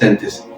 33।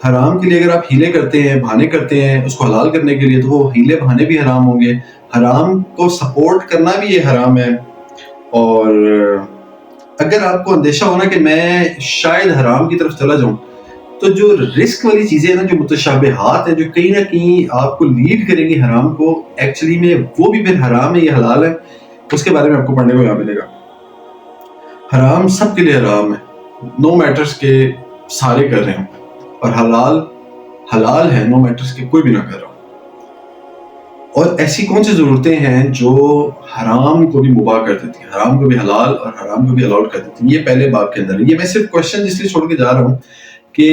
حرام کے لیے اگر آپ ہیلے کرتے ہیں، بہانے کرتے ہیں اس کو حلال کرنے کے لیے، تو وہ ہیلے بہانے بھی حرام ہوں گے. حرام کو سپورٹ کرنا بھی یہ حرام ہے. اور اگر آپ کو اندیشہ ہونا کہ میں شاید حرام کی طرف چلا جاؤں، تو جو رسک والی چیزیں ہیں نا، جو متشابہات ہیں، جو کہیں نہ کہیں آپ کو لیڈ کریں گی حرام کو، ایکچولی میں وہ بھی پھر حرام ہے یا حلال ہے، اس کے بارے میں آپ کو پڑھنے کو یہاں ملے گا. حرام سب کے لیے حرام ہے، نو میٹرز کے سارے کر رہے ہیں، اور حلال حلال ہے، نو میٹرز کے کوئی بھی نہ کر رہا. اور ایسی کون سی ضرورتیں ہیں جو حرام کو بھی مباح کر دیتی ہیں، حرام کو بھی حلال اور حرام کو بھی الاؤڈ کر دیتی ہیں؟ یہ پہلے باب کے اندر ہے. یہ میں صرف کوشچن اس لیے چھوڑ کے جا رہا ہوں کہ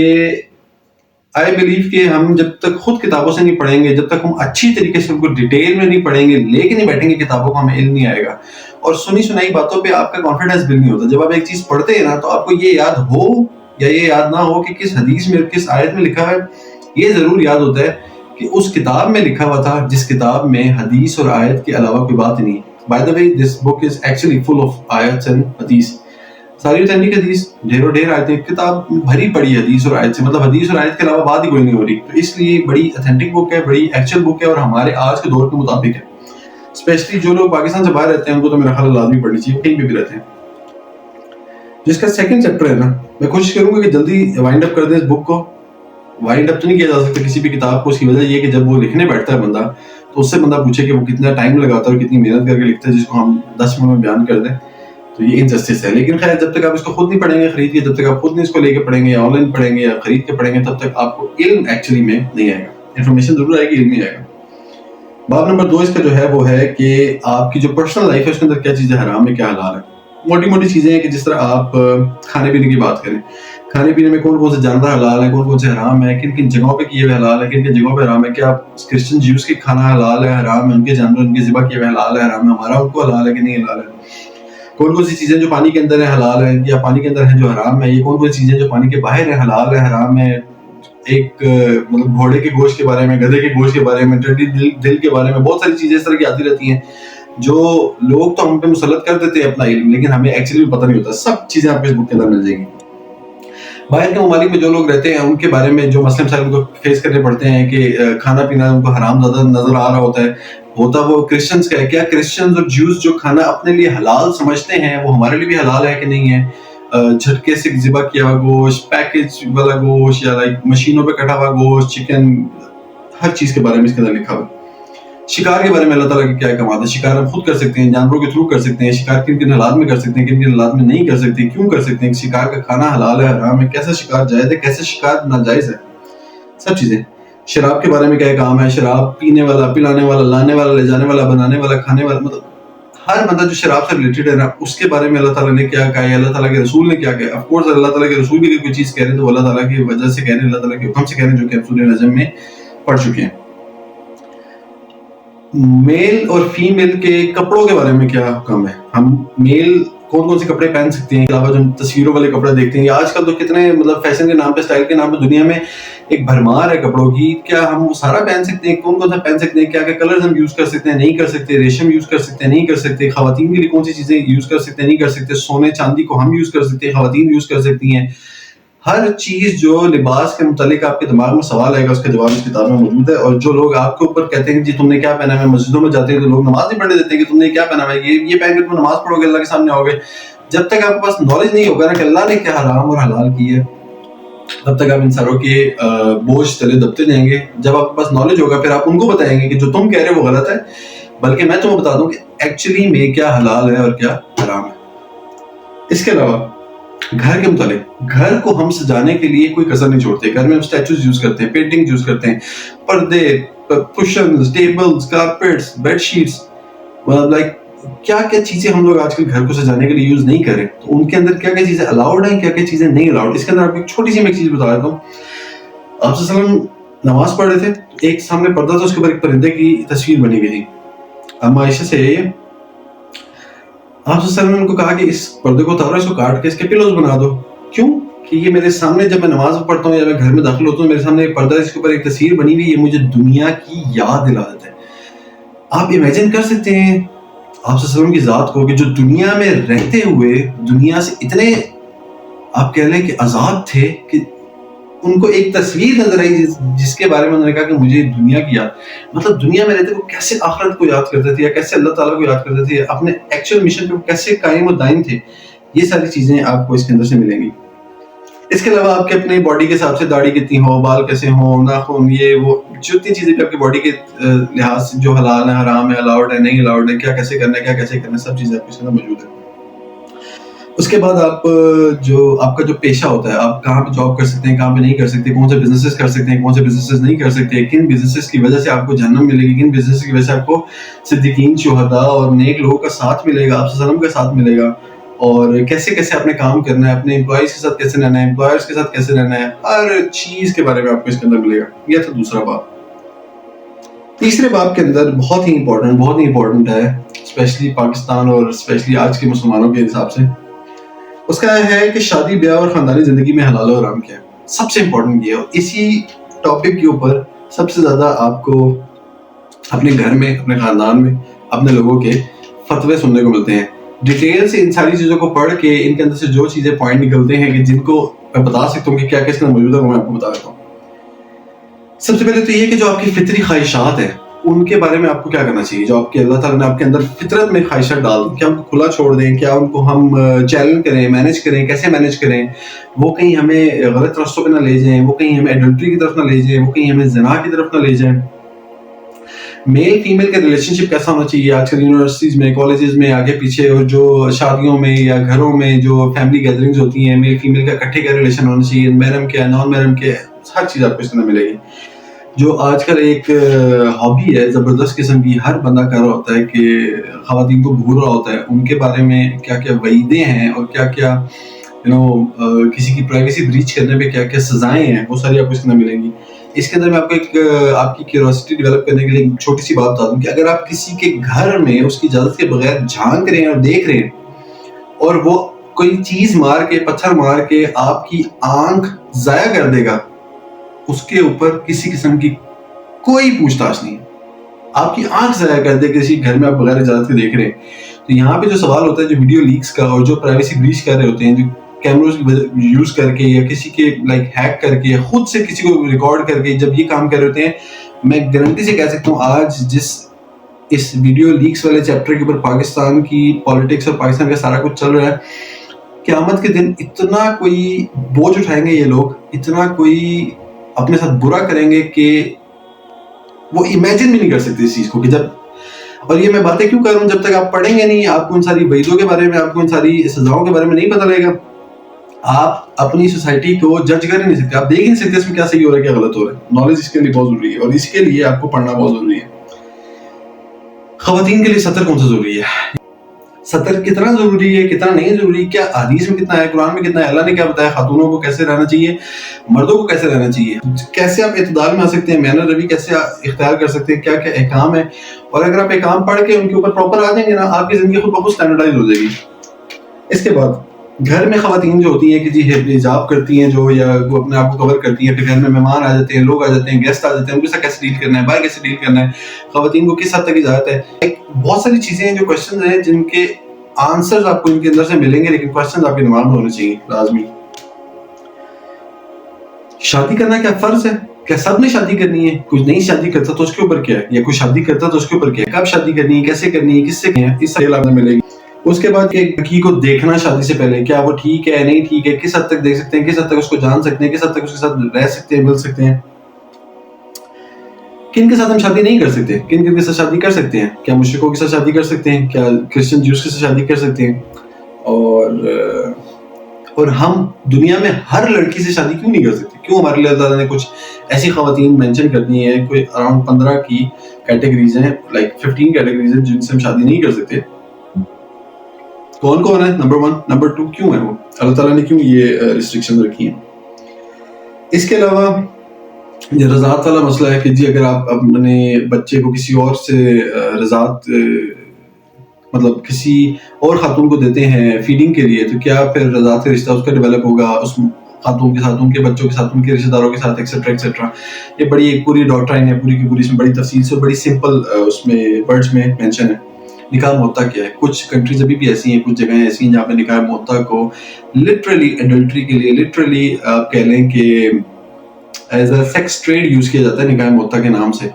آئی بلیو کہ ہم جب تک خود کتابوں سے نہیں پڑھیں گے، جب تک ہم اچھی طریقے سے ان کو ڈیٹیل میں نہیں پڑھیں گے، لے کے نہیں بیٹھیں گے کتابوں کو، ہمیں علم نہیں آئے گا. اور سنی سنائی باتوں پہ آپ کا کانفیڈنس بلڈ نہیں ہوتا. جب آپ ایک چیز پڑھتے ہیں نا، تو آپ کو یہ یاد ہو یا یہ یاد نہ ہو کہ کس حدیث میں کس آیت میں لکھا ہے، یہ ضرور یاد ہوتا ہے کہ اس کتاب میں لکھا ہوا تھا جس کتاب میں حدیث اور آیت کے علاوہ کوئی بات نہیں. By the way this book is actually full of آیتس اینڈ حدیث، ساری اوتھینٹک حدیث، ڈھیروں ڈھیر آیتیں. کتاب بھری پڑی حدیث اور آیت سے، مطلب حدیث اور آیت کے علاوہ بات ہی کوئی نہیں ہو رہی. تو اس لیے بڑی اوتھینٹک بک ہے، بڑی ایکچوئل بک ہے، اور ہمارے آج کے دور کے مطابق ہے. اسپیشلی جو لوگ پاکستان سے باہر رہتے ہیں ان کو تو میرا خیال لازمی پڑھنی چاہیے، کہیں پہ بھی رہتے ہیں. جس کا سیکنڈ چیپٹر ہے نا، میں کوشش کروں گا کہ جلدی وائنڈ اپ کر دیں اس بک کو. وائنڈ اپ تو نہیں کیا جا سکتا کسی بھی کتاب کو، اس کی وجہ یہ کہ جب وہ لکھنے بیٹھتا ہے بندہ، تو اس سے بندہ پوچھے کہ وہ کتنا ٹائم لگاتا ہے اور کتنی محنت کر کے لکھتا ہے، جس کو ہم 10 منٹ میں بیان کر دیں، تو یہ انجسٹس ہے. لیکن خیر، جب تک آپ اس کو خود نہیں پڑھیں گے خرید کے، جب تک آپ خود نہیں اس کو لے کے پڑھیں گے یا آن لائن پڑھیں گے یا خرید کے پڑھیں گے، تب تک آپ کو علم ایکچولی میں نہیں آئے گا. انفارمیشن ضرور آئے گی، علم نہیں آئے گا. باب نمبر 2 اس کا جو ہے وہ ہے کہ آپ کی جو پرسنل لائف ہے اس کے اندر کیا چیزیں حرام ہے، کیا حلال ہے. موٹی موٹی چیزیں ہیں کہ جس طرح آپ کھانے پینے کی بات کریں، کھانے پینے میں کون کون سے جانور حلال ہیں، کون کون سے حرام ہے، کن کن جگہوں پہ کیے ہوئے حلال ہے، کن کن جگہوں پہ حرام ہے. کیا کرسچن جیوز کے کھانا حلال ہے، حرام ہے، ان کے جانور ان کے ذبح کیے ہوئے حلال ہے، حرام ہے، ہمارا ان کو حلال ہے کہ نہیں حلال ہے. کون کون سی چیزیں جو پانی کے اندر ہیں حلال ہیں یا پانی کے اندر ہیں جو حرام ہے. یہ کون کون سی چیزیں جو پانی کے باہر ہیں حلال ہے، حرام ہے. ایک مطلب گھوڑے کے گوشت کے بارے میں، گدھے کے گوشت کے بارے میں، ٹڈی دل کے بارے میں، بہت ساری چیزیں اس طرح کی آتی رہتی ہیں جو لوگ تو ہم پہ مسلط کر دیتے ہیں اپنا علم، لیکن ہمیں ایکچولی پتہ نہیں ہوتا. سب چیزیں آپ کو اس بک کے اندر مل جائیں گی. باہر کے ممالک میں جو لوگ رہتے ہیں ان کے بارے میں جو مسئلے مسائل ان کو فیس کرنے پڑتے ہیں کہ کھانا پینا ان کو حرام زیادہ نظر آ رہا ہوتا وہ کرسچنز کا ہے. کیا کرسچنز اور جوز جو کھانا اپنے لیے حلال سمجھتے ہیں وہ ہمارے لیے بھی حلال ہے کہ نہیں ہے. جھٹکے سے ذبح کیا ہوا گوشت، پیکج والا گوشت، یا لائک مشینوں پہ کٹا ہوا گوشت، چکن، ہر چیز کے بارے میں اس کے اندر لکھا ہوا. شکار کے بارے میں اللہ تعالیٰ کے کیا احکامات ہیں. شکار ہم خود کر سکتے ہیں، جانوروں کے تھرو کر سکتے ہیں. شکار کن کن حالات میں کر سکتے ہیں، کن کن حالات میں نہیں کر سکتے، کیوں کر سکتے ہیں. شکار کا کھانا حلال ہے، حرام ہے، کیسا شکار جائز ہے، کیسے شکار ناجائز ہے، سب چیزیں. شراب کے بارے میں کیا کام ہے، شراب پینے والا، پلانے والا، لانے والا، لے جانے والا، بنانے والا، کھانے والا، مطلب ہر بندہ جو شراب سے ریلیٹڈ ہے نا، اس کے بارے میں اللہ تعالیٰ نے کیا کہا ہے، اللہ تعالیٰ کے رسول نے کیا کہا ہے. آف کورس اللہ تعالیٰ کے رسول بھی کوئی چیز کہہ رہے ہیں تو اللہ تعالیٰ کی وجہ سے کہہ رہے ہیں، اللہ تعالیٰ کے حکم سے کہہ رہے ہیں، جو کہ سورہ نجم میں پڑھ چکے ہیں. میل اور فیمیل کے کپڑوں کے بارے میں کیا حکم ہے. ہم میل کون کون سے کپڑے پہن سکتے ہیں، علاوہ جو تصویروں والے کپڑے دیکھتے ہیں. آج کل تو کتنے مطلب فیشن کے نام پہ، اسٹائل کے نام پہ دنیا میں ایک بھرمار ہے کپڑوں کی. کیا ہم وہ سارا پہن سکتے ہیں؟ کون کون سا پہن سکتے ہیں؟ کیا کیا کلرز ہم یوز کر سکتے ہیں، نہیں کر سکتے. ریشم یوز کر سکتے ہیں، نہیں کر سکتے. خواتین کے لیے کون سی چیزیں یوز کر سکتے ہیں، نہیں کر سکتے. سونے چاندی کو ہم یوز کر سکتے ہیں، خواتین یوز کر سکتی ہیں. ہر چیز جو لباس کے متعلق آپ کے دماغ میں سوال آئے گا اس کا جواب اس کتاب میں موجود ہے. اور جو لوگ آپ کے اوپر کہتے ہیں جی تم نے کیا پہنا ہے، مسجدوں میں جاتے ہیں تو لوگ نماز نہیں پڑھنے دیتے ہیں کہ تم نے کیا پہنا ہے، یہ پہن کے تم نماز پڑھو گے، اللہ کے سامنے آؤ گے. جب تک آپ کے پاس نالج نہیں ہوگا نا کہ اللہ نے کیا حرام اور حلال کی ہے، تب تک آپ ان ساروں کے بوجھ تلے دبتے جائیں گے. جب آپ کے پاس نالج ہوگا پھر آپ ان کو بتائیں گے کہ جو تم کہہ رہے ہو وہ غلط ہے، بلکہ میں تمہیں بتا دوں کہ ایکچولی میں کیا حلال ہے اور کیا حرام ہے. اس کے علاوہ گھر کے متعلق، گھر کو ہم سجانے کے لیے کوئی کسر نہیں چھوڑتے. گھر میں ہم اسٹیچوز یوز کرتے ہیں، پینٹنگ یوز کرتے ہیں، پردے، cushions, tables, carpets, bed sheets, مطلب لائک کیا کیا چیزیں ہم لوگ آج کل گھر کو سجانے کے لیے یوز نہیں کریں. تو ان کے اندر کیا کیا چیزیں الاؤڈ ہیں، کیا کیا چیزیں نہیں الاؤڈ. اس کے اندر آپ کو ایک چھوٹی سی میں ایک چیز بتا دیتا ہوں. آپ صلی اللہ علیہ وسلم نماز پڑھ رہے تھے، ایک سامنے پردہ تھا، اس کے اوپر ایک پرندے کی تصویر بنی ہوئی تھی. اما عائشہ سے آپ صلی اللہ علیہ وسلم نے ان کو کہا کہ اس پردے کو اتارو، اس کو کاٹ کے اس کے پلوز بنا دو. کیوں؟ کہ یہ میرے سامنے جب میں نماز پڑھتا ہوں یا میں گھر میں داخل ہوتا ہوں، میرے سامنے ایک پردہ ہے، اس کے اوپر ایک تصویر بنی ہوئی، یہ مجھے دنیا کی یاد دلا دیتا ہے. آپ امیجن کر سکتے ہیں آپ صلی اللہ علیہ وسلم کی ذات کو کہ جو دنیا میں رہتے ہوئے دنیا سے اتنے آپ کہہ لیں کہ آزاد تھے کہ ان کو ایک تصویر نظر آئی جس کے بارے میں انہوں نے کہا کہ مجھے دنیا کی یاد, مطلب دنیا میں رہتے وہ کیسے آخرت کو یاد کرتے تھے, یا کیسے اللہ تعالیٰ کو یاد کرتے تھے, اپنے ایکچوئل مشن پہ کیسے قائم و دائم تھے. یہ ساری چیزیں آپ کو اس کے اندر سے ملیں گی. اس کے علاوہ آپ کے اپنے باڈی کے حساب سے داڑھی کتنی ہو, بال کیسے ہوں, ناخن, یہ وہ جتنی چیزیں بھی آپ کی باڈی کے لحاظ سے جو حلال ہے, حرام ہے, الاؤڈ ہے, نہیں الاؤڈ ہے, کیا کیسے کرنا ہے, کیا کیسے کرنا ہے, سب چیزیں آپ کے اندر موجود ہیں. اس کے بعد آپ کا جو پیشہ ہوتا ہے, آپ کہاں پہ جاب کر سکتے ہیں, کہاں پہ نہیں کر سکتے, کون سے بزنسز کر سکتے ہیں, کون سے بزنسز نہیں کر سکتے, کن بزنسز کی وجہ سے آپ کو جہنم ملے گی, کن بزنس کی وجہ سے آپ کو صدیقین, شہداء اور نیک لوگوں کا ساتھ ملے گا, آپ سے سلام کا ساتھ ملے گا, اور کیسے کیسے آپ نے کام کرنا ہے, اپنے امپلائیز کے ساتھ کیسے رہنا ہے, امپلائرز کے ساتھ کیسے رہنا ہے, ہر چیز کے بارے میں آپ کو اس کے اندر ملے گا. یہ تھا دوسرا باب. تیسرے باب کے اندر بہت ہی امپورٹنٹ ہے, اسپیشلی پاکستان اور اسپیشلی آج کے مسلمانوں کے حساب سے, اس کا ہے کہ شادی بیاہ اور خاندانی زندگی میں حلال و حرام کیا ہے. سب سے امپورٹنٹ یہ ہے, اور اسی ٹاپک کے اوپر سب سے زیادہ آپ کو اپنے گھر میں, اپنے خاندان میں, اپنے لوگوں کے فتوے سننے کو ملتے ہیں. ڈیٹیل سے ان ساری چیزوں کو پڑھ کے ان کے اندر سے جو چیزیں پوائنٹ نکلتے ہیں کہ جن کو میں بتا سکتا ہوں کہ کیا کس میں موجود ہے, وہ میں آپ کو بتا دیتا ہوں. سب سے پہلے تو یہ کہ جو آپ کی فطری خواہشات ہیں ان کے بارے میں آپ کو کیا کرنا چاہیے. جو آپ کے اللہ تعالیٰ نے آپ کے اندر فطرت میں خواہشات ڈال دیں, کیا ہم کو کھلا چھوڑ دیں, کیا ان کو ہم چیلنج کریں, مینیج کریں, کیسے مینیج کریں, وہ کہیں ہمیں غلط رستوں پہ نہ لے جائیں, وہ کہیں ہمیں ایڈلٹری کی طرف نہ لے جائیں, وہ کہیں ہمیں زنا کی طرف نہ لے جائیں. میل فیمیل کا ریلیشن شپ کیسا ہونا چاہیے. آج کل یونیورسٹیز میں, کالجز میں, آگے پیچھے, اور جو شادیوں میں یا گھروں میں جو فیملی گیدرنگز ہوتی ہیں, میل فیمیل کا اکٹھے کا ریلیشن ہونا چاہیے, محرم کیا, نان محرم کیا, ہر چیز آپ کو اس میں ملے گی. جو آج کل ایک ہابی ہے زبردست قسم کی, ہر بندہ کر رہا ہوتا ہے کہ خواتین کو گھور رہا ہوتا ہے, ان کے بارے میں کیا کیا وعیدیں ہیں اور کیا کیا کسی کی پرائیویسی بریچ کرنے پہ کیا کیا سزائیں ہیں, وہ ساری آپ کو اس کے اندر ملیں گی. اس کے اندر میں آپ کو ایک آپ کی کیوریوسٹی ڈیولپ کرنے کے لیے ایک چھوٹی سی بات بتا دوں کہ اگر آپ کسی کے گھر میں اس کی اجازت کے بغیر جھانک رہے ہیں اور دیکھ رہے ہیں, اور وہ کوئی چیز مار کے, پتھر مار کے آپ کی آنکھ ضائع کر دے گا, اس کے اوپر کسی قسم کی کوئی پوچھ تاچھ نہیں ہے. آپ کی آنکھ ضائع کر دے کسی گھر میں آپ بغیر اجازت کے دیکھ رہے ہیں. تو یہاں پہ جو سوال ہوتا ہے, جو ویڈیو لیکس کا اور جو پرائیویسی بریچ کر رہے ہوتے ہیں, جو کیمراز یوز کر کے یا کسی کے ہیک کر کے, خود سے کسی کو ریکارڈ کر کے جب یہ کام کر رہے ہوتے ہیں, میں گارنٹی سے کہہ سکتا ہوں آج جس اس ویڈیو لیکس والے چیپٹر کے اوپر پاکستان کی پالیٹکس اور پاکستان کا سارا کچھ چل رہا ہے, قیامت کے دن اتنا کوئی بوجھ اٹھائیں گے یہ لوگ, اتنا کوئی اپنے ساتھ برا کریں گے کہ وہ امیجن بھی نہیں کر سکتے اس چیز کو. کہ جب, اور یہ میں باتیں کیوں کر رہا ہوں, جب تک آپ پڑھیں گے نہیں, آپ کو ان ساری وعیدوں کے بارے میں, آپ کو ان ساری سزاؤں کے بارے میں نہیں پتہ لگے گا, آپ اپنی سوسائٹی کو جج کر ہی نہیں سکتے, آپ دیکھ ہی نہیں سکتے اس میں کیا صحیح ہو رہا ہے, کیا غلط ہو رہا ہے. نالج اس کے لیے بہت ضروری ہے, اور اس کے لیے آپ کو پڑھنا بہت ضروری ہے. خواتین کے لیے سطر کون سا ضروری ہے, سطر کتنا ضروری ہے, کتنا نہیں ضروری, کیا حدیث میں کتنا ہے, قرآن میں کتنا ہے, اللہ نے کیا بتایا, خاتونوں کو کیسے رہنا چاہیے, مردوں کو کیسے رہنا چاہیے, کیسے آپ اعتدال میں آ سکتے ہیں, مینر روی کیسے اختیار کر سکتے ہیں, کیا کیا احکام ہے. اور اگر آپ احکام پڑھ کے ان کے اوپر پراپر آ جائیں گے نا, آپ کی زندگی خود بخود اسٹینڈرڈائز ہو جائے گی. اس کے بعد گھر میں خواتین جو ہوتی ہیں کہ جی حجاب کرتی ہیں جو, یا وہ اپنے آپ کو کور کرتی ہیں, پھر گھر میں مہمان آ جاتے ہیں, لوگ آ جاتے ہیں, گیسٹ آ جاتے ہیں, ان کے ساتھ کیسے ڈیل کرنا ہے, باہر کیسے ڈیل کرنا ہے, خواتین کو کس حد تک اجازت ہے. بہت ساری چیزیں ہیں جو کوشچنز ہیں جن کے آنسرز آپ کو ان کے اندر سے ملیں گے, لیکن کوشچنز آپ کے دماغ میں ہونے چاہیے لازمی. شادی کرنا کیا فرض ہے, کیا سب نے شادی کرنی ہے, کچھ نہیں شادی کرتا تو اس کے اوپر کیا ہے, یا کوئی شادی کرتا تو اس کے اوپر کیا ہے, کب شادی کرنی ہے, کیسے کرنی ہے, کس سے کرنی ہے, اس سے آپ ملے گی. اس کے بعد ایک لڑکی کو دیکھنا شادی سے پہلے, کیا وہ ٹھیک ہے نہیں ٹھیک ہے, کس حد تک دیکھ سکتے ہیں, کس حد تک اس کو جان سکتے ہیں, کس حد تک اس کے ساتھ رہ سکتے ہیں, مل سکتے ہیں, کن کے ساتھ ہم شادی نہیں کر سکتے, کن کن کے ساتھ شادی کر سکتے ہیں, کیا مشرکوں کے ساتھ شادی کر سکتے ہیں, کیا کرسچن جوز کے ساتھ شادی کر سکتے ہیں, اور ہم دنیا میں ہر لڑکی سے شادی کیوں نہیں کر سکتے, کیوں ہمارے لیے اللہ تعالیٰ نے کچھ ایسی خواتین مینشن کر دی ہیں, کوئی اراؤنڈ 15 کی کیٹیگریز ہیں, 15 کیٹیگریز ہیں جن سے ہم شادی نہیں کر سکتے. کون کون ہے, نمبر 1, نمبر 2, کیوں ہے وہ, اللہ تعالیٰ نے کیوں یہ ریسٹرکشن رکھی ہیں. اس کے علاوہ یہ رضاعت والا مسئلہ ہے کہ جی اگر آپ اپنے بچے کو کسی اور سے رضاعت مطلب کسی اور خاتون کو دیتے ہیں فیڈنگ کے لیے, تو کیا پھر رضاعت کا رشتہ اس کا ڈیولپ ہوگا اس خاتون کے ساتھ, ان کے بچوں کے ساتھ, ان کے رشتہ داروں کے ساتھ, ایکسیٹرا ایکسیٹرا. یہ بڑی ایک پوری ڈاکٹرائن ہے, پوری کی پوری, اس میں بڑی تفصیل سے, بڑی سمپل اس میں ورڈز میں مینشن ہے. نکاح موطا کیا ہے, کچھ کنٹریز ابھی بھی ایسی ہیں, کچھ جگہیں ایسی ہیں جہاں پہ نکاح موطا کو لٹرلی ایڈلٹری کے لیے, لٹرلی آپ کہہ لیں کہ as a sex trade use کیا جاتا ہے نکاح موطا کے نام سے.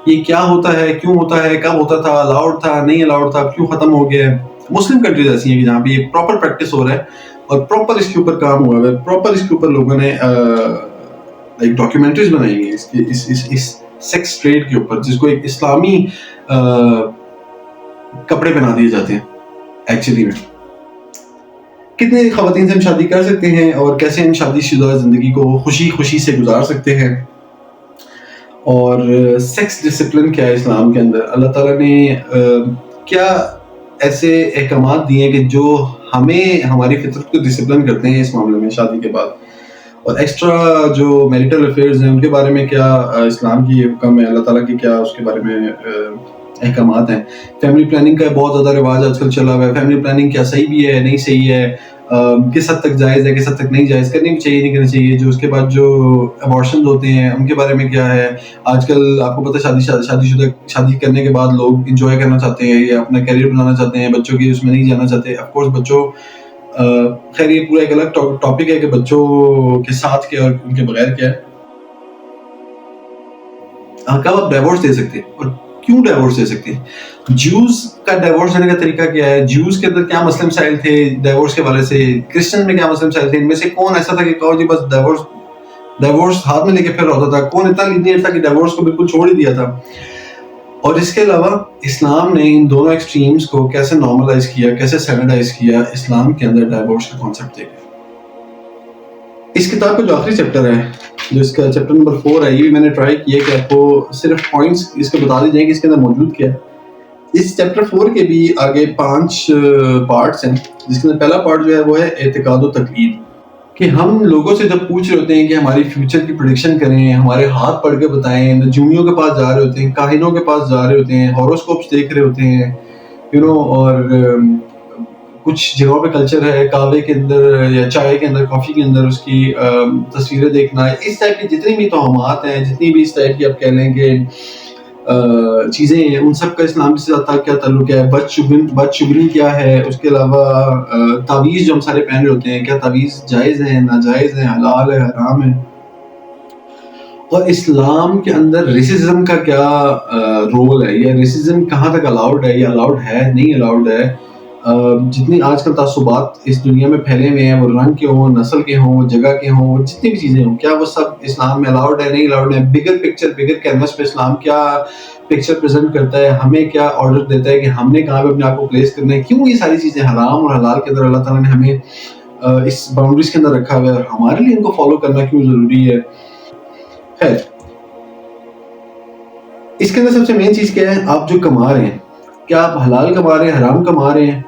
یہ کیا ہوتا ہے, کیوں ہوتا ہے, کب ہوتا تھا, الاؤڈ تھا, نہیں الاؤڈ تھا, کیوں ختم ہو گیا ہے. مسلم کنٹریز ایسی ہیں کہ جہاں پہ یہ پراپر پریکٹس ہو رہا ہے اور پراپر اس کے اوپر کام ہوا ہے, پراپر اس کے اوپر لوگوں نے ایک ڈاکیومنٹریز بنائی ہیں اس سیکس ٹریڈ کے اوپر, جس کو ایک اسلامی کپڑے پہنا دیے جاتے ہیں. ایکچولی میں کتنے خواتین سے ہم شادی کر سکتے ہیں اور کیسے ہم شادی شدہ زندگی کو خوشی سے گزار سکتے ہیں, اور سیکس ڈسپلن کیا ہے اسلام کے اندر, اللہ تعالیٰ نے کیا ایسے احکامات دیے ہیں کہ جو ہمیں ہماری فطرت کو ڈسپلن کرتے ہیں اس معاملے میں شادی کے بعد, اور ایکسٹرا جو میریٹل افیئرز ہیں ان کے بارے میں کیا اسلام کی حکم ہے, اللہ تعالیٰ کی کیا اس کے بارے میں احکامات ہیں. فیملی پلاننگ کا بہت زیادہ رواج آج کل چلا ہوا ہے. فیملی پلاننگ کیا صحیح بھی ہے, نہیں صحیح ہے, کس حد تک جائز ہے, کس حد تک نہیں جائز, کرنی بھی چاہیے نہیں کرنی چاہیے. جو اس کے بعد جو ابارشنز ہوتے ہیں ان کے بارے میں کیا ہے. آج کل آپ کو پتہ ہے شادی کرنے کے بعد لوگ انجوائے کرنا چاہتے ہیں یا اپنا کیریئر بنانا چاہتے ہیں, بچوں کی اس میں نہیں جانا چاہتے. آف کورس بچوں, خیر یہ پورا ایک الگ ٹاپک ہے کہ بچوں کے ساتھ کیا اور ان کے بغیر کیا ہے. کب آپ ڈائیورس دے سکتے ہیں اور کیوں ڈائیورس دے سکتے ہیں. جیوز کا ڈائیورس دینے کا طریقہ کیا ہے, جیوز کے اندر کیا مسئلے مسائل تھے ڈائیورس کے حوالے سے, کرسچن میں کیا مسئلے مسائل تھے, ان میں سے کون ایسا تھا کہ کہو جی بس ڈائیورس ہاتھ میں لے کے پھر ہوتا تھا, کون اتنا لینئر تھا کہ ڈائیورس کو بالکل چھوڑ ہی دیا تھا. اور اس کے علاوہ اسلام نے ان دونوں ایکسٹریمز کو کیسے نارملائز کیا, کیسے سٹینڈرڈائز کیا اسلام کے اندر ڈائیورس کا کانسیپٹ دے گا. اس کتاب کا جو آخری چیپٹر ہے, جو اس کا چیپٹر نمبر 4 ہے, یہ بھی میں نے ٹرائی کیا کہ آپ کو صرف پوائنٹس اس کو بتا دی جائیں کہ اس کے اندر موجود کیا ہے. اس چیپٹر 4 کے بھی آگے 5 پارٹس ہیں, جس کے اندر پہلا پارٹ جو ہے وہ ہے اعتقاد و تقلید, کہ ہم لوگوں سے جب پوچھ رہے ہوتے ہیں کہ ہماری فیوچر کی پریڈکشن کریں, ہمارے ہاتھ پڑھ کے بتائیں, نجومیوں کے پاس جا رہے ہوتے ہیں, کاہنوں کے پاس جا رہے ہوتے ہیں, ہاروسکوپس دیکھ رہے ہوتے ہیں, اور کچھ جگہوں پہ کلچر ہے کعوے کے اندر یا چائے کے اندر, کافی کے اندر اس کی تصویریں دیکھنا ہے. اس ٹائپ کی جتنی بھی توہمات ہیں, جتنی بھی اس ٹائپ کی آپ کہہ لیں کہ چیزیں ہیں, ان سب کا اسلام سے کیا تعلق ہے, بد شگری کیا ہے, اس کے علاوہ تعویذ جو ہم سارے پہن رہے ہوتے ہیں, کیا تعویذ جائز ہیں, ناجائز ہیں, حلال ہے, حرام ہے, اور اسلام کے اندر ریسزم کا کیا رول ہے, یا ریسزم کہاں تک الاؤڈ ہے, یا الاؤڈ ہے نہیں الاؤڈ ہے. جتنی آج کل تعصبات اس دنیا میں پھیلے ہوئے ہیں, وہ رنگ کے ہوں, نسل کے ہوں, جگہ کے ہوں, جتنی بھی چیزیں ہوں, کیا وہ سب اسلام میں الاؤڈ ہے نہیں الاؤڈ ہے. بگر پکچر, بگر کینوس پہ اسلام کیا پکچر پریزنٹ کرتا ہے, ہمیں کیا آرڈر دیتا ہے کہ ہم نے کہاں پہ اپنے آپ کو پلیس کرنا ہے, کیوں یہ ساری چیزیں حرام اور حلال کے اندر اللہ تعالیٰ نے ہمیں اس باؤنڈریز کے اندر رکھا ہوا ہے, اور ہمارے لیے ان کو فالو کرنا کیوں ضروری ہے. خیر, اس کے اندر سب سے مین چیز کیا ہے, آپ جو کما رہے ہیں, کیا آپ حلال کما رہے ہیں, حرام کما رہے ہیں,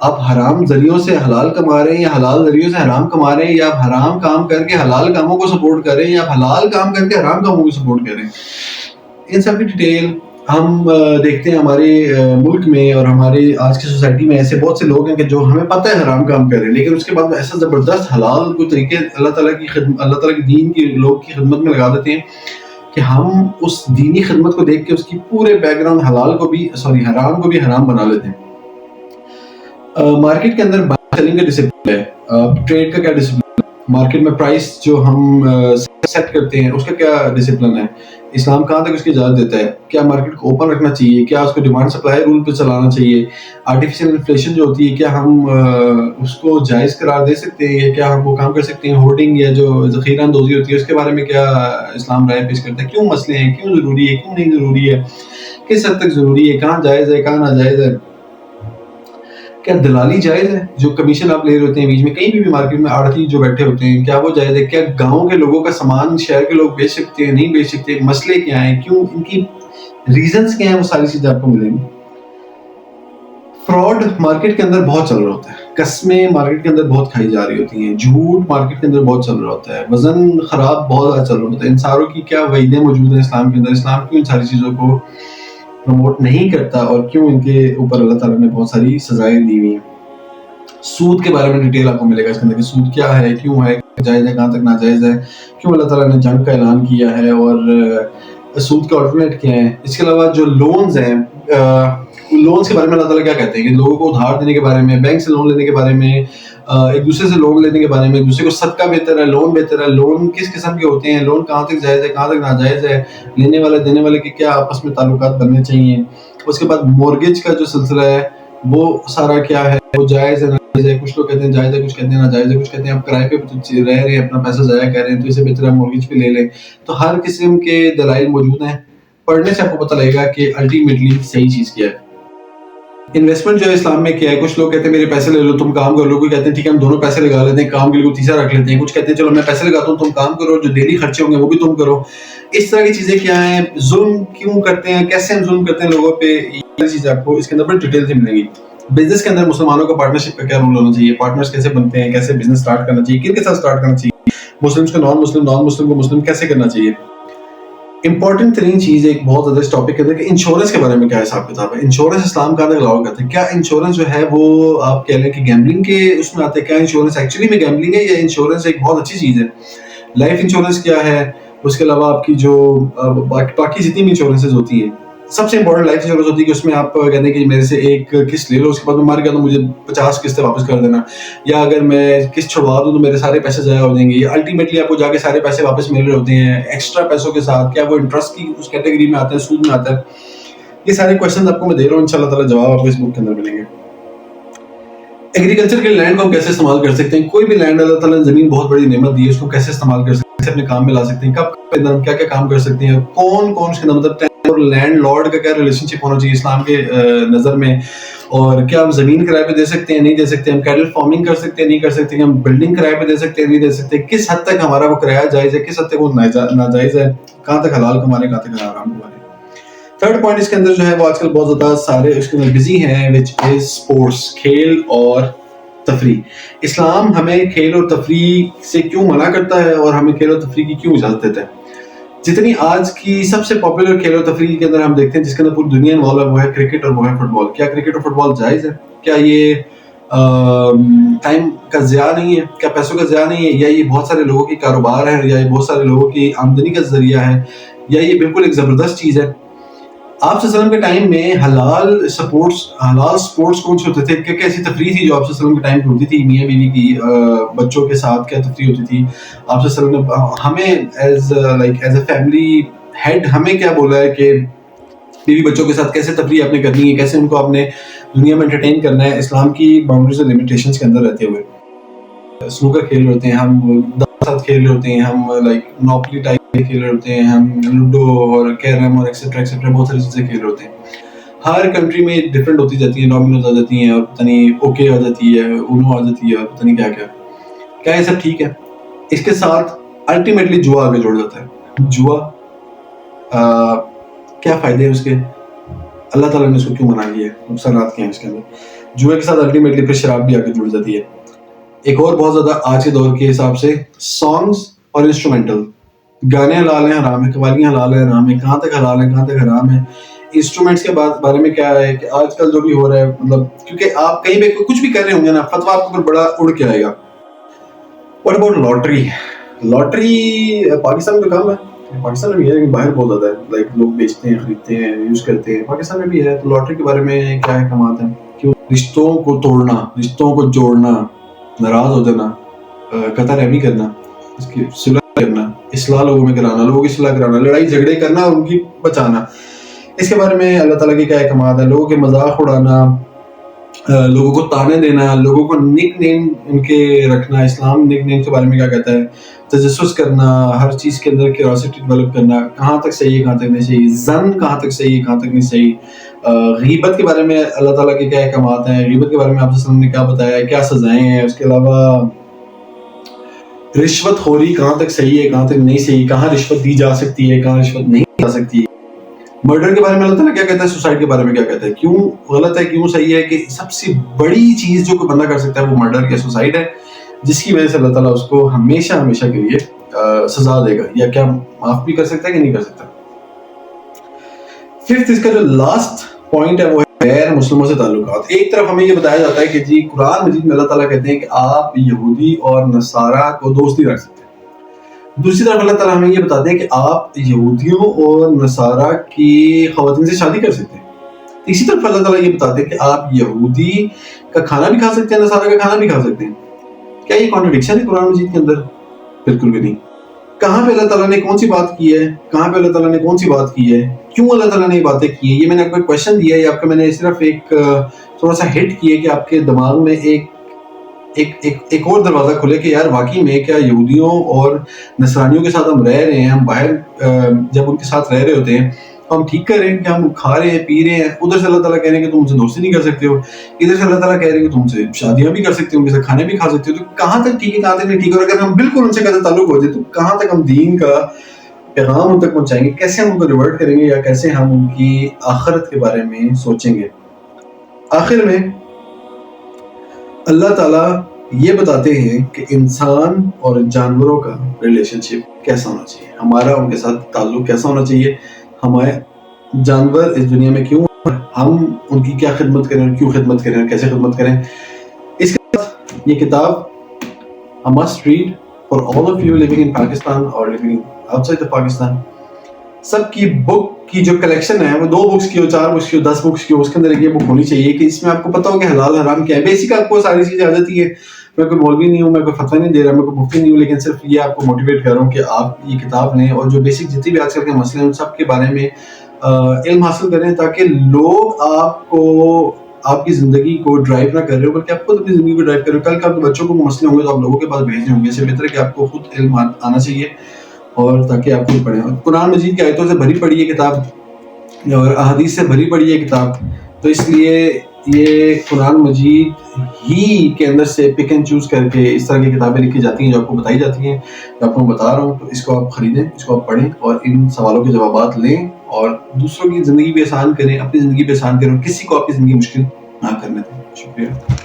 آپ حرام ذریعوں سے حلال کما رہے ہیں, یا حلال ذریعوں سے حرام کما رہے ہیں, یا آپ حرام کام کر کے حلال کاموں کو سپورٹ کر رہے ہیں, یا آپ حلال کام کر کے حرام کاموں کو سپورٹ کر رہے ہیں. ان سب کی ڈیٹیل ہم دیکھتے ہیں ہمارے ملک میں اور ہمارے آج کی سوسائٹی میں. ایسے بہت سے لوگ ہیں کہ جو ہمیں پتہ ہے حرام کام کر رہے ہیں, لیکن اس کے بعد ایسا زبردست حلال کوئی طریقے اللہ تعالیٰ کی دین کی لوگ کی خدمت میں لگا دیتے ہیں کہ ہم اس دینی خدمت کو دیکھ کے اس کی پورے بیک گراؤنڈ حرام کو بھی حرام بنا لیتے ہیں. مارکیٹ کے اندر بائی سیلنگ کا ڈسپلن ہے, ٹریڈ کا کیا ڈسپلن ہے, مارکیٹ میں پرائس جو ہم سیٹ کرتے ہیں اس کا کیا ڈسپلن ہے, اسلام کہاں تک اس کی اجازت دیتا ہے, کیا مارکیٹ کو اوپن رکھنا چاہیے, کیا اس کو ڈیمانڈ سپلائی رول پہ چلانا چاہیے, آرٹیفیشیل انفلیشن جو ہوتی ہے کیا ہم اس کو جائز قرار دے سکتے ہیں, یا کیا ہم وہ کام کر سکتے ہیں, ہورڈنگ یا جو ذخیرہ اندوزی ہوتی ہے اس کے بارے میں کیا اسلام رائے پیش کرتا ہے, کیوں مسئلے ہیں, کیوں ضروری ہے, کیوں نہیں ضروری ہے, کس حد تک ضروری ہے, کہاں جائز ہے, کہاں ناجائز ہے. کیا دلالی جائز ہے, جو کمیشن آپ لے رہے ہوتے ہیں بیچ میں, کہیں بھی مارکیٹ میں آڑتی جو بیٹھے ہوتے ہیں, کیا وہ جائز ہے, کیا گاؤں کے لوگوں کا سامان شہر کے لوگ بیچ سکتے ہیں, نہیں بیچ سکتے, مسئلے کیا ہیں, کیوں, ان کی ریزنز کیا ہیں, وہ ساری چیزیں آپ کو ملیں گی. فراڈ مارکیٹ کے اندر بہت چل رہا ہوتا ہے, قسمیں مارکیٹ کے اندر بہت کھائی جا رہی ہوتی ہیں, جھوٹ مارکیٹ کے اندر بہت چل رہا ہوتا ہے, وزن خراب بہت زیادہ چل رہا ہوتا ہے. ان ساروں کی کیا وعیدیں موجود ہیں اسلام کے اندر, اسلام کیوں ان ساری چیزوں کو پروموٹ نہیں کرتا, اور کیوں ان کے اوپر اللہ تعالیٰ نے بہت ساری سزائیں دی ہوئی ہیں. سود کے بارے میں ڈیٹیل آپ کو ملے گا اس کے اندر, کہ سود کیا ہے, کیوں ہے, جائز ہے, کہاں تک ناجائز ہے, کیوں اللہ تعالیٰ نے جنگ کا اعلان کیا ہے, اور سود کے آلٹرنیٹ کیا ہیں. اس کے علاوہ جو لونز ہیں, لونز کے بارے میں اللہ تعالیٰ کیا کہتے ہیں کہ لوگوں کو ادھار دینے کے بارے میں, بینک سے لون لینے کے بارے میں, ایک دوسرے سے لون لینے کے بارے میں, ایک دوسرے کو صدقہ بہتر ہے, لون بہتر ہے, لون کس قسم کے ہوتے ہیں, لون کہاں تک جائز ہے, کہاں تک ناجائز ہے, لینے والے دینے والے کے کیا آپس میں تعلقات بننے چاہیے. اس کے بعد مورگیج کا جو سلسلہ ہے وہ سارا کیا ہے, وہ جائز ہے ناجائز ہے. کچھ لوگ کہتے ہیں جائز ہے, کچھ کہتے ہیں ناجائز ہے, کچھ کہتے ہیں آپ کرائے پہ رہ رہے ہیں, اپنا پیسہ ضائع کر رہے ہیں, تو اسے بہتر ہے مورگیج پہ لے لیں. تو ہر قسم کے دلائل موجود ہیں. پڑھنے سے آپ کو پتہ لگے گا کہ الٹیمیٹلی صحیح چیز کیا ہے. انویسٹمنٹ جو ہے اسلام میں کیا ہے, کچھ لوگ کہتے ہیں میرے پیسے لے لو تم کام کرو, کوئی کہتے ہیں ٹھیک ہے ہم دونوں پیسے لگا لیتے ہیں, کام کے لیے کوئی تیسرا رکھ لیتے ہیں, کچھ کہتے ہیں چلو میں پیسے لگاتا ہوں تم کام کرو, جو ڈیلی خرچے ہوں گے وہ بھی تم کرو. اس طرح کی چیزیں کیا ہیں, ظلم کیوں کرتے ہیں, کیسے ہم ظلم کرتے ہیں لوگوں پہ, یہ چیزیں آپ کو اس کے اندر بڑی ڈیٹیل سے ملیں گی. بزنس کے اندر مسلمانوں کا پارٹنرشپ کا کیا رول ہونا چاہیے, پارٹنرز کیسے بنتے ہیں, کیسے بزنس اسٹارٹ کرنا چاہیے, کن کے ساتھ اسٹارٹ کرنا چاہیے, مسلمس کو نان مسلم, نان مسلم کو مسلم کیسے کرنا چاہیے. امپورٹنٹ ترین چیز ایک بہت زیادہ اس ٹاپک کے اندر کہ انشورنس کے بارے میں کیا حساب کتاب ہے. انشورنس اسلام کا الاؤ کرتے ہیں. کیا انشورنس جو ہے وہ آپ کہہ لیں کہ گیمبلنگ کے اس میں آتے ہیں, کیا انشورنس ایکچولی میں گیمبلنگ ہے, یا انشورنس ایک بہت اچھی چیز ہے. لائف انشورنس کیا ہے, اس کے علاوہ آپ کی جو باقی جتنی بھی انشورنسز ہوتی ہیں, سب سے امپورٹنٹ لائف انشورنس ہوتی ہے کہ اس میں آپ کہتے ہیں کہ میرے سے ایک قسط لے لو, اس کے بعد میں مر گیا تو مجھے 50 قسطیں واپس کر دینا, یا اگر میں قسط چھڑوا دوں تو میرے سارے پیسے ضائع ہو جائیں گے, یا الٹیمیٹلی آپ کو جا کے سارے پیسے واپس مل رہے ہوتے ہیں ایکسٹرا پیسوں کے ساتھ, کیا وہ انٹرسٹ کی اس کیٹیگری میں آتے ہیں, سود میں آتا ہے. یہ سارے کویشچن آپ کو میں دے رہا ہوں, انشاءاللہ تعالیٰ جواب آپ کو اس بک کے اندر ملیں گے. ایگریکلچر کے لینڈ کو ہم کیسے استعمال کر سکتے ہیں, کوئی بھی لینڈ اللہ تعالیٰ نے زمین بہت بڑی نعمت دی ہے, اس کو کیسے استعمال کر سکتے ہیں, اپنے کام میں لا سکتے ہیں, کب ہم کیا کیا کام کر سکتے ہیں, کون کون سے مطلب اور لینڈ لارڈ کا کیا ریلیشن شپ ہونا چاہیے اسلام کے نظر میں, اور کیا ہم زمین کرائے پہ دے سکتے ہیں, نہیں دے سکتے, ہم کیٹل فارمنگ کر سکتے ہیں, نہیں کر سکتے, ہم بلڈنگ کرائے پہ دے سکتے ہیں, نہیں دے سکتے, کس حد تک ہمارا وہ کرایہ جائز ہے, کس حد تک وہ ناجائز ہے, کہاں تک حلال کمانے, کہاں تک حرام کمانے. تھرڈ پوائنٹ اس کے اندر جو ہے وہ آج کل بہت زیادہ سارے اس کے اندر بزی ہیں, وچ از اسپورٹس, کھیل اور تفریح. اسلام ہمیں کھیل اور تفریح سے کیوں منع کرتا ہے اور ہمیں کھیل اور تفریح کی کیوں اجازت دیتا ہے. جتنی آج کی سب سے پاپولر کھیل و تفریح کے اندر ہم دیکھتے ہیں جس کے اندر پوری دنیا انوالو ہے, وہ ہے کرکٹ اور وہ ہے فٹ بال. کیا کرکٹ اور فٹ بال جائز ہے, کیا یہ ٹائم کا ضیاع نہیں ہے, کیا پیسوں کا ضیاع نہیں ہے, یا یہ بہت سارے لوگوں کی کاروبار ہے, یا یہ بہت سارے لوگوں کی آمدنی کا ذریعہ ہے, یا یہ بالکل ایک زبردست چیز ہے. آپ صلی اللہ علیہ وسلم کے ٹائم میں حلال سپورٹس کون سے ہوتے تھے, کیا کیسی تفریح تھی جو آپ صلی اللہ علیہ وسلم کے ٹائم پہ ہوتی تھی, میاں بیوی کی, بچوں کے ساتھ کیا تفریح ہوتی تھی. آپ صلی اللہ علیہ وسلم نے ہمیں ایز اے فیملی ہیڈ ہمیں کیا بولا ہے کہ بیوی بچوں کے ساتھ کیسے تفریح آپ نے کرنی ہے, کیسے ان کو اپنے دنیا میں انٹرٹین کرنا ہے اسلام کی باؤنڈریز اور لمیٹیشنز کے اندر رہتے ہوئے. سنوکر کھیل رہے ہوتے ہیں ہم, ساتھ کھیل رہے ہوتے ہیں ہم, لائک نوپلی ٹائپ کھیل رہے ہوتے ہیں ہم, لوڈو اور کیرم اور ایکسیٹرا ایکسیٹرا بہت ساری چیزیں کھیل رہے ہوتے ہیں. ہر کنٹری میں ڈفرینٹ ہوتی جاتی ہیں, ڈومینوز آ جاتی ہیں, اور پتہ نہیں اوکے آ جاتی ہے, اونو آ جاتی ہے, اور پتہ نہیں کیا کیا. کیا یہ سب ٹھیک ہے؟ اس کے ساتھ الٹیمیٹلی جوا آگے جوڑ جاتا ہے. جوا کیا فائدے ہیں اس کے, اللہ تعالیٰ نے اس کو کیوں منع کیا ہے, نقصانات کیا ہیں اس کے اندر. جوئے کے ساتھ الٹیمیٹلی پھر شراب بھی آگے جڑ جاتی ہے. ایک اور بہت زیادہ آج کے دور کے حساب سے سانگز اور انسٹرومنٹل, گانے حلال ہیں حرام ہے, قوالیاں حلال ہیں حرام ہے, کہاں تک حلال ہے کہاں تک حرام ہے. انسٹرومنٹس کے بارے میں کیا ہے کہ آج کل جو بھی ہو رہا ہے, مطلب کیونکہ آپ کہیں پہ کچھ بھی کر رہے ہوں گے نا, فتویٰ آپ کو پھر بڑا اڑ کے آئے گا. What about lottery. Lottery Pakistan میں کام ہے, پاکستان میں بھی ہے لیکن باہر بہت زیادہ ہے, لائک لوگ بیچتے ہیں, خریدتے ہیں, یوز کرتے ہیں. پاکستان میں بھی ہے. تو لاٹری کے بارے میں کیا ہے کمات ہے, کیوں رشتوں کو توڑنا, رشتوں کو جوڑنا, ناراض ہو جانا, قطع رحمی کرنا, اس کی صلح کرنا, اصلاح لوگوں میں کرانا, لوگوں کی صلح کرانا, لڑائی جھگڑے کرنا اور ان کی بچانا. اس کے بارے میں اللہ تعالیٰ کی کیا احکامات ہیں, لوگوں کے مذاق اڑانا, لوگوں کو تانے دینا, لوگوں کو نک نیم ان کے رکھنا. اسلام نک نیم کے بارے میں کیا کہتا ہے, تجسس کرنا, ہر چیز کے اندر کیوریوسٹی ڈیولپ کرنا, کہاں تک صحیح ہے کہاں تک نہیں صحیح, زن کہاں تک صحیح ہے کہاں تک نہیں صحیح. غیبت کے بارے میں اللہ تعالیٰ کے کیا احکامات ہیں, غیبت کے بارے میں آپ صلی اللہ علیہ وسلم نے کیا بتایا ہے, کیا سزائیں ہیں. اس کے علاوہ رشوت خوری کہاں تک صحیح ہے کہاں تک نہیں صحیح, کہاں رشوت دی جا سکتی ہے کہاں رشوت نہیں دی جا سکتی. مرڈر کے بارے میں اللہ تعالیٰ کیا کہتا ہے, سوسائڈ کے بارے میں کیا کہتا ہے, کیوں غلط ہے کیوں صحیح ہے, کہ سب سے بڑی چیز جو کوئی بندہ کر سکتا ہے وہ مرڈر یا سوسائڈ ہے, جس کی وجہ سے اللہ تعالیٰ اس کو ہمیشہ ہمیشہ کے لیے سزا دے گا, یا کیا معاف بھی کر سکتا ہے کہ نہیں کر سکتا. ففتھ اس کا جو لاسٹ پوائنٹ ہے وہ ہے غیر مسلموں سے تعلقات. ایک طرف ہمیں یہ بتایا جاتا ہے کہ جی قرآن مجید میں اللہ تعالیٰ کہتے ہیں کہ آپ یہودی اور نصارہ کو دوست نہیں رکھ سکتے, دوسری طرف اللہ تعالیٰ ہمیں یہ بتاتے ہیں کہ آپ یہودیوں اور نصارہ کی خواتین سے شادی کر سکتے ہیں. اسی طرف اللہ تعالیٰ یہ بتاتے ہیں کہ آپ یہودی کا کھانا بھی کھا سکتے ہیں, نصارہ کا کھانا بھی کھا سکتے ہیں. کیا یہ کانٹرڈکشن ہے قرآن مجید کے اندر؟ بالکل بھی نہیں. کہاں پہ اللہ تعالیٰ نے کون سی بات کی ہے, کہاں پہ اللہ تعالیٰ نے کون سی بات کی ہے, کیوں اللہ تعالیٰ نے یہ باتیں کی ہیں؟ یہ میں نے آپ کو ایک کویشچن دیا ہے, آپ کو میں نے صرف ایک تھوڑا سا ہٹ کیا کہ آپ کے دماغ میں ایک اور دروازہ کھلے کہ یار واقعی میں کیا یہودیوں اور نصرانیوں کے ساتھ ہم رہ رہے ہیں, ہم باہر جب ان کے ساتھ رہ رہے ہوتے ہیں ہم ٹھیک کر رہے ہیں کہ ہم کھا رہے ہیں پی رہے ہیں, ادھر سے اللہ تعالیٰ کہہ رہے ہیں کہ تم ان سے دوستی نہیں کر سکتے ہو, ادھر سے اللہ تعالیٰ کہہ رہے ہیں کہ تم سے شادیاں بھی کر سکتے ہو, ان کے ساتھ کھانے بھی کھا سکتے ہو. تو کہاں تک ٹھیک ہے, کہاں تک نہیں ٹھیک ہے؟ اور اگر ہم بالکل ان سے قطع تعلق ہو جائے تو کہاں تک ہم دین کا پیغام ان تک پہنچائیں گے, کیسے ہم ان کو ریورٹ کریں گے, یا کیسے ہم ان کی آخرت کے بارے میں سوچیں گے؟ آخر میں اللہ تعالیٰ یہ بتاتے ہیں کہ انسان اور جانوروں کا ریلیشن شپ کیسا ہونا چاہیے, ہمارا ان کے ساتھ تعلق کیسا ہونا چاہیے, ہمارے جانور اس دنیا میں کیوں, ہم ان کی کیا خدمت کریں اور کیوں خدمت کریں اور کیسے خدمت کریں. اس کے بعد یہ کتاب a must read for all of you living in Pakistan or living outside the Pakistan. سب کی بک کی جو کلیکشن ہے وہ 2 بکس کی ہو, 4 بکس کی ہو, 10 بکس کی ہو, اس کے اندر یہ بک ہونی چاہیے کہ اس میں آپ کو پتا ہو کہ حلال حرام کیا ہے. بیسک آپ کو ساری چیزیں آ جاتی ہے. میں کوئی مولوی نہیں ہوں, میں کوئی فتویٰ نہیں دے رہا, میں کوئی مفتی نہیں ہوں, لیکن صرف یہ آپ کو موٹیویٹ کر رہا ہوں کہ آپ یہ کتاب لیں اور جو بیسک جتنی بھی آج کل کے مسئلے ہیں ان سب کے بارے میں علم حاصل کریں, تاکہ لوگ آپ کو آپ کی زندگی کو ڈرائیو نہ کر رہے ہو بلکہ آپ خود اپنی زندگی کو ڈرائیو کر رہے ہو. کل کے آپ کے بچوں کو مسئلے ہوں گے تو آپ لوگوں کے پاس بھیجنے ہوں گے. اس سے بہتر ہے کہ آپ کو خود علم آنا چاہیے اور تاکہ آپ خود پڑھیں. اور قرآن مجید کی آیتوں سے بھری پڑی ہے کتاب اور احادیث سے بھری پڑی ہے کتاب, تو اس لیے یہ قرآن مجید ہی کے اندر سے پک اینڈ چوز کر کے اس طرح کی کتابیں لکھی جاتی ہیں جو آپ کو بتائی جاتی ہیں, جو آپ کو بتا رہا ہوں. تو اس کو آپ خریدیں, اس کو آپ پڑھیں اور ان سوالوں کے جوابات لیں اور دوسروں کی زندگی بھی آسان کریں, اپنی زندگی بھی آسان کریں, کسی کو آپ کی زندگی مشکل نہ کرنے دیں. شکریہ.